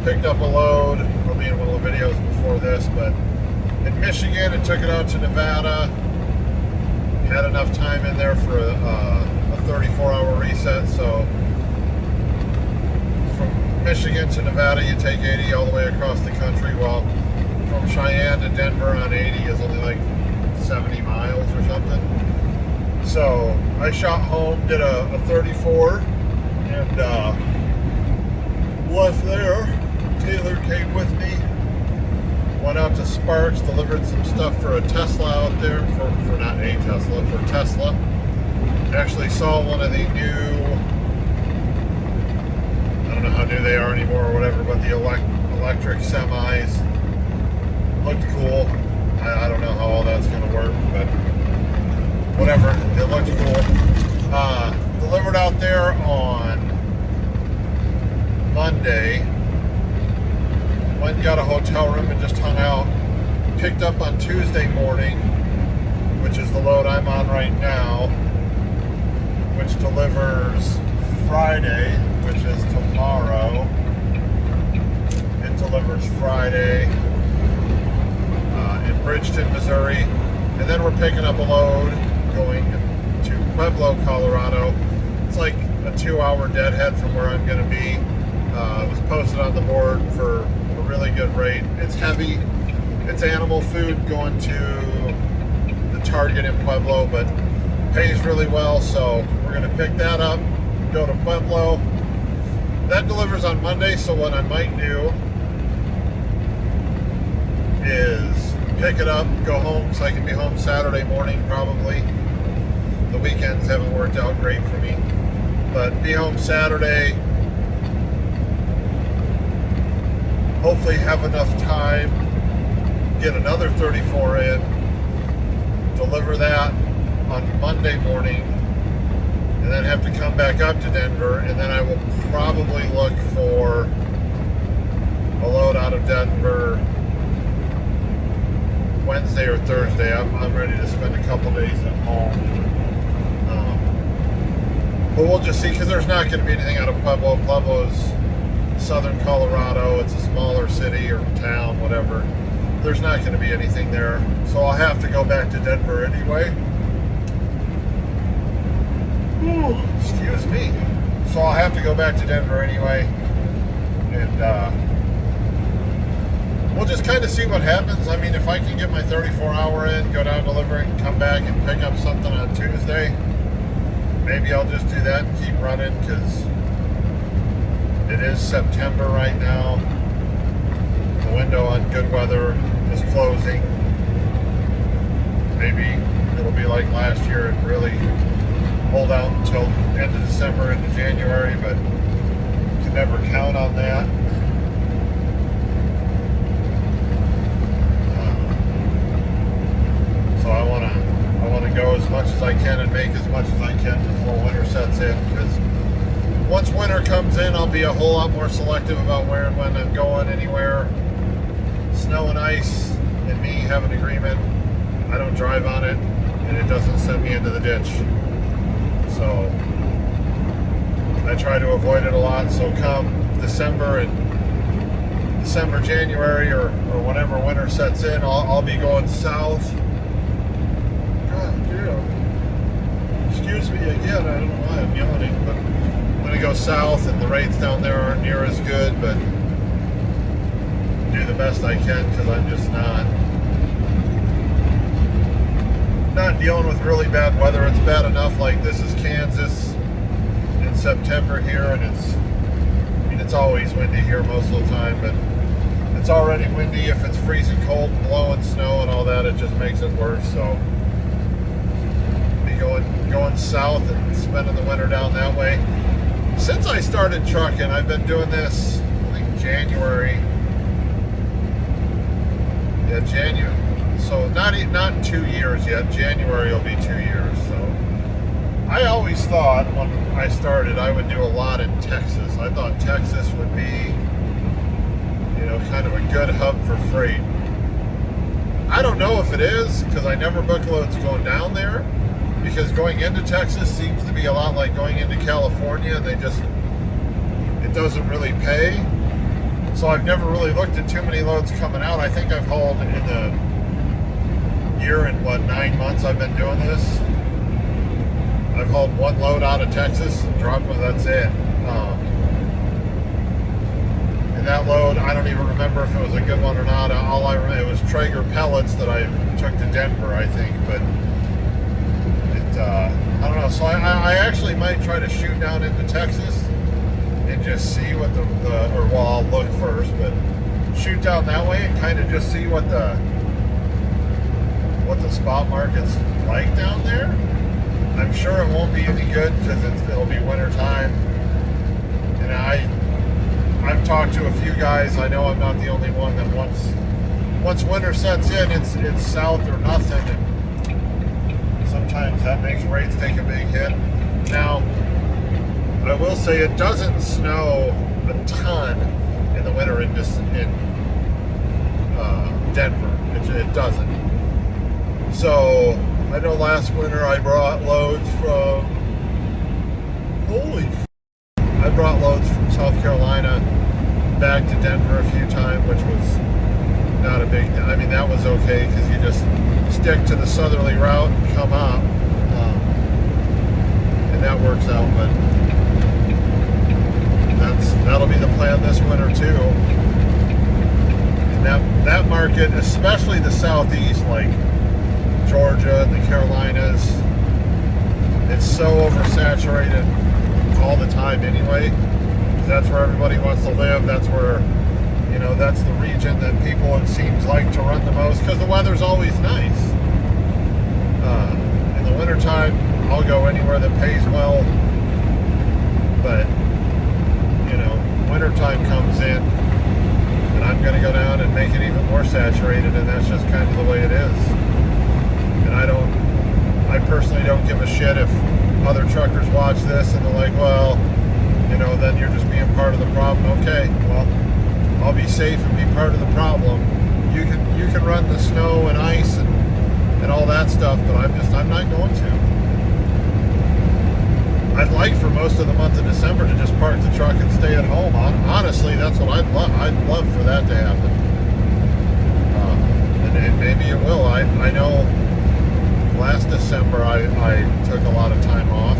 picked up a load. It'll be in one of the videos before this, but in Michigan and took it out to Nevada. Had enough time in there for a 34-hour reset, so from Michigan to Nevada you take 80 all the way across the country, while from Cheyenne to Denver on 80 is only like 70 miles or something. So I shot home, did a 34, and left there. Taylor came with me. Went out to Sparks, delivered some stuff for a Tesla out there, for not a Tesla, for Tesla. Actually saw one of the new, I don't know how new they are anymore or whatever, but the electric semis looked cool. I don't know how all that's going to work, but whatever, it looked cool. Delivered out there on Monday. Went and got a hotel room and just hung out. Picked up on Tuesday morning, which is the load I'm on right now, which delivers Friday, which is tomorrow. It delivers Friday in Bridgeton, Missouri. And then we're picking up a load going to Pueblo, Colorado. It's like a 2-hour deadhead from where I'm going to be. It was posted on the board for a really good rate. It's heavy. It's animal food going to the Target in Pueblo, but pays really well, so we're going to pick that up, go to Pueblo. That delivers on Monday, so what I might do is pick it up, go home, so I can be home Saturday morning probably. The weekends haven't worked out great for me, but be home Saturday. Hopefully have enough time, get another 34 in, deliver that on Monday morning, and then have to come back up to Denver, and then I will probably look for a load out of Denver Wednesday or Thursday. I'm ready to spend a couple days at home. But we'll just see, because there's not going to be anything out of Pueblo. Pueblo's southern Colorado. It's a smaller city or town, whatever. There's not going to be anything there. So I'll have to go back to Denver anyway. Ooh, excuse me. So I'll have to go back to Denver anyway. And we'll just kind of see what happens. I mean, if I can get my 34-hour in, go down, deliver it, and come back and pick up something on Tuesday, maybe I'll just do that and keep running, because it is September right now. The window on good weather is closing. Maybe it'll be like last year and really hold out until end of December into January, but you can never count on that. So I want to go as much as I can and make as much as I can before winter sets in, because once winter comes in, I'll be a whole lot more selective about where and when I'm going anywhere. Snow and ice and me have an agreement. I don't drive on it, and it doesn't send me into the ditch. So I try to avoid it a lot. So come December, January, or whenever winter sets in, I'll be going south. God damn. Excuse me again, I don't know why I'm yawning, but I'm going to go south, and the rates down there aren't near as good, but do the best I can, because I'm just not dealing with really bad weather. It's bad enough, like this is Kansas in September here, and it's always windy here most of the time, but it's already windy. If it's freezing cold and blowing snow and all that, it just makes it worse. So be going south and spending the winter down that way. Since I started trucking, I've been doing this, I think January. Yeah, January. So not 2 years yet. January will be 2 years. So I always thought when I started I would do a lot in Texas. I thought Texas would be, kind of a good hub for freight. I don't know if it is, because I never book loads going down there, because going into Texas seems to be a lot like going into California. It doesn't really pay. So I've never really looked at too many loads coming out. I think I've hauled in the year and 9 months I've been doing this. I've hauled one load out of Texas and dropped one. That's it. And that load, I don't even remember if it was a good one or not. All I remember, it was Traeger pellets that I took to Denver, I think. But it, I don't know. So I actually might try to shoot down into Texas and just see what or well, I'll look first, but shoot down that way and kind of just see what the spot market's like down there. I'm sure it won't be any good because it'll be winter time. And I've talked to a few guys. I know I'm not the only one that once winter sets in, it's south or nothing, and sometimes that makes rates take a big hit. Now, I will say it doesn't snow a ton in the winter in Denver. It doesn't. So I know last winter I brought loads from I brought loads from South Carolina back to Denver a few times, which was not a big. I mean, that was okay because you just stick to the southerly route and come up, and that works out. But that'll be the plan this winter too. And that market, especially the southeast, like Georgia and the Carolinas, it's so oversaturated all the time anyway. That's where everybody wants to live. That's where, that's the region that people, it seems like, to run the most because the weather's always nice. In the wintertime, I'll go anywhere that pays well, but wintertime comes in and I'm going to go down and make it even more saturated, and that's just kind of the way it is. And I personally don't give a shit if other truckers watch this and they're like, well, then you're just being part of the problem. Okay, well, I'll be safe and be part of the problem. You can run the snow and ice and all that stuff, but I'm not going to. I'd like for most of the month of December to just park the truck and stay at home. Honestly, that's what I'd love. I'd love for that to happen. And maybe it will. I know last December I took a lot of time off.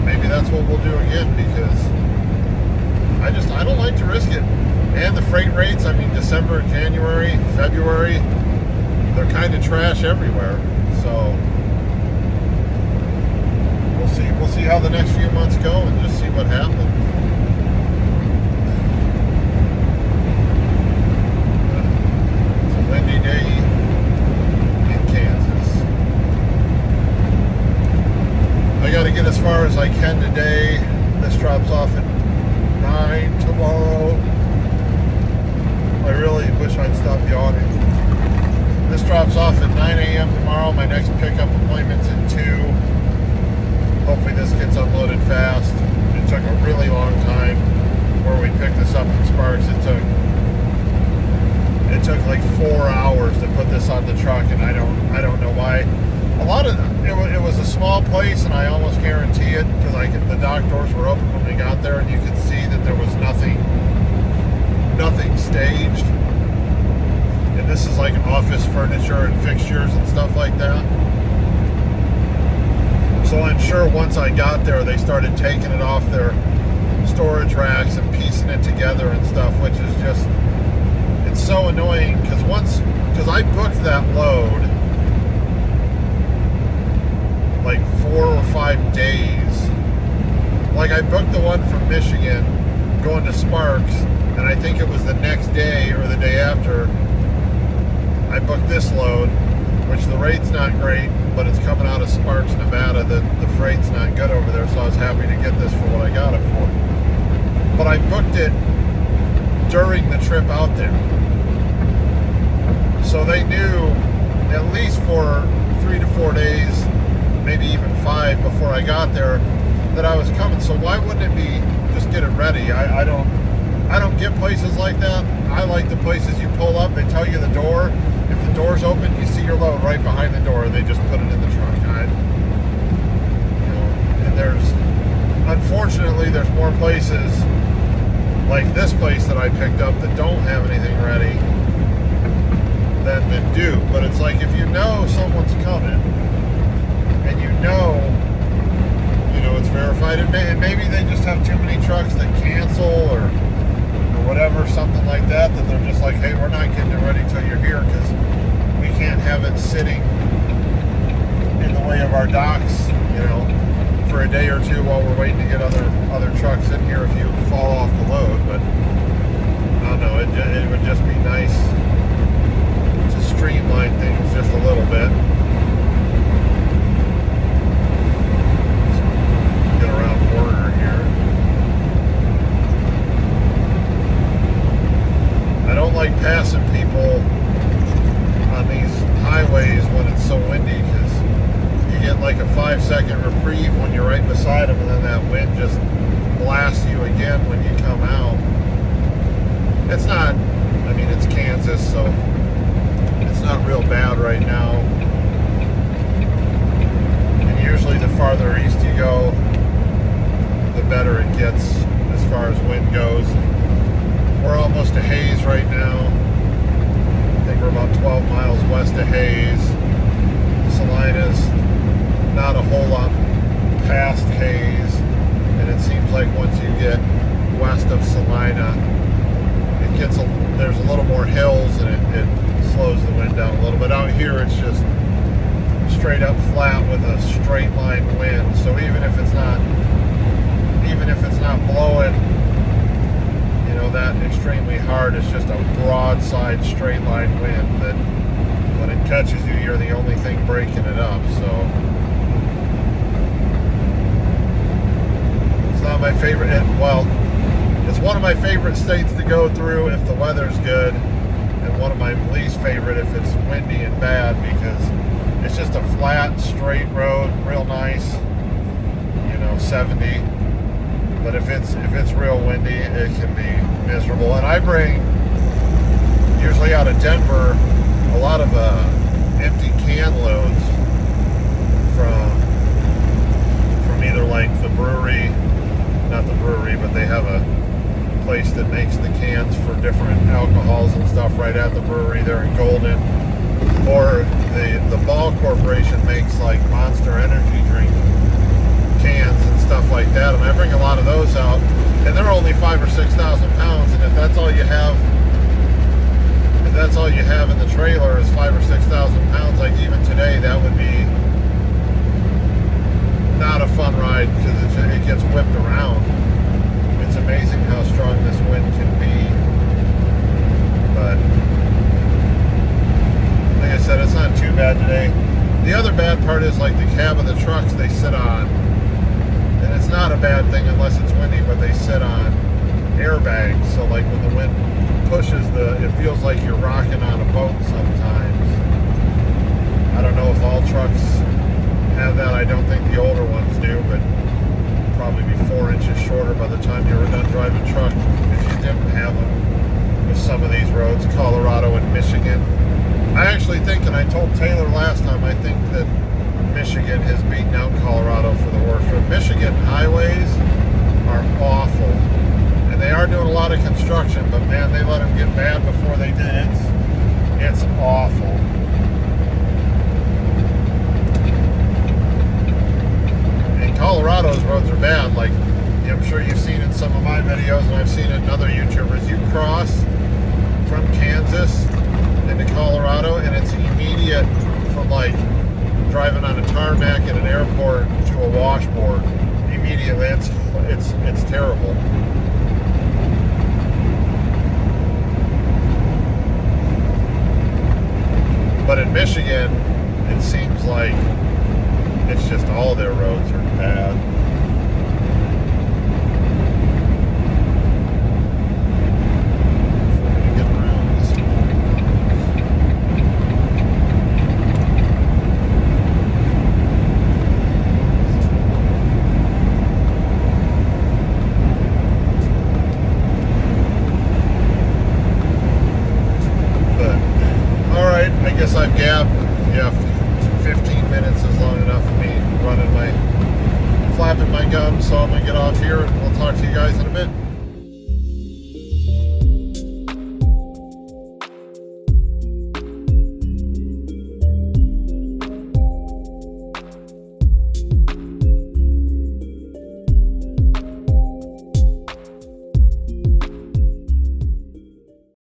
Maybe that's what we'll do again because I don't like to risk it. And the freight rates, I mean, December, January, February, they're kind of trash everywhere. So we'll see how the next few months go and just see what happens. It's a windy day in Kansas. I got to get as far as I can today. This drops off at 9 tomorrow. I really wish I'd stop yawning. This drops off at 9 a.m. tomorrow. My next pickup appointment's at 2. Hopefully this gets unloaded fast. It took a really long time where we picked this up in Sparks. It took like 4 hours to put this on the truck, and I don't know why. A lot of it was a small place, and I almost guarantee it because the dock doors were open when we got there, and you could see that there was nothing staged. And this is like office furniture and fixtures and stuff like that. So I'm sure once I got there, they started taking it off their storage racks and piecing it together and stuff, which is just, it's so annoying because I booked that load like 4 or 5 days. Like I booked the one from Michigan going to Sparks, and I think it was the next day or the day after I booked this load, which the rate's not great, but it's coming out of Sparks, Nevada. The freight's not good over there, so I was happy to get this for what I got it for. But I booked it during the trip out there. So they knew at least for 3 to 4 days, maybe even 5 before I got there, that I was coming. So why wouldn't it be just get it ready? I don't get places like that. I like the places you pull up, they tell you the door. If the door's open, you see your load right behind the door, and they just put it in the truck. And unfortunately, there's more places like this place that I picked up that don't have anything ready than do. But it's like if you know someone's coming and you know it's verified, and maybe they just have too many trucks that cancel or whatever, something like that, that they're just like, hey, we're not getting it ready till you're here because we can't have it sitting in the way of our docks, for a day or two while we're waiting to get other trucks in here if you fall off the load. But I don't know, it would just be nice to streamline things just a little bit. Get around the corner here. I don't like passing people on these highways when it's so windy, because you get like a 5-second reprieve when you're right beside them, and then that wind just blasts you again when you come out. It's not, it's Kansas, so it's not real bad right now. And usually the farther east you go, the better it gets as far as wind goes. We're almost to Hayes right now. I think we're about 12 miles west of Hayes. Salina's not a whole lot past Hayes, and it seems like once you get west of Salina, there's a little more hills, and it slows the wind down a little bit. Out here it's just straight up flat with a straight line wind, so even if it's not blowing that extremely hard, it's just a broadside straight line wind that when it catches you, you're the only thing breaking it up. So it's not my favorite. It's one of my favorite states to go through if the weather's good, and one of my least favorite if it's windy and bad, because it's just a flat straight road, real nice, 70. But if it's real windy, it can be miserable. And I bring, usually out of Denver, a lot of empty can loads from either like the brewery, not the brewery, but they have a place that makes the cans for different alcohols and stuff right at the brewery there in Golden. Or the Ball Corporation makes like Monster Energy drink cans and stuff like that, and I bring a lot of those out, and they're only 5,000 or 6,000 pounds, and if that's all you have in the trailer is 5,000 or 6,000 pounds, like even today, that would be not a fun ride because it gets whipped around. It's amazing how strong this wind can be, but like I said, it's not too bad today. The other bad part is like the cab of the trucks they sit on. And it's not a bad thing unless it's windy, but they sit on airbags. So like when the wind pushes, it feels like you're rocking on a boat sometimes. I don't know if all trucks have that. I don't think the older ones do, but probably be 4 inches shorter by the time you were done driving truck if you didn't have them with some of these roads, Colorado and Michigan. I actually think, and I told Taylor last time, I think that Michigan has beaten out Colorado for the worst. But Michigan highways are awful, and they are doing a lot of construction, but man, they let them get bad before they did. It's awful. And Colorado's roads are bad. Like, I'm sure you've seen in some of my videos, and I've seen it in other YouTubers. You cross from Kansas into Colorado, and it's immediate from like driving on a tarmac at an airport to a washboard. Immediately, it's terrible. But in Michigan, it seems like it's just all their roads are bad. I've gapped, 15 minutes is long enough for me flapping my gums, so I'm going to get off here and we'll talk to you guys in a bit.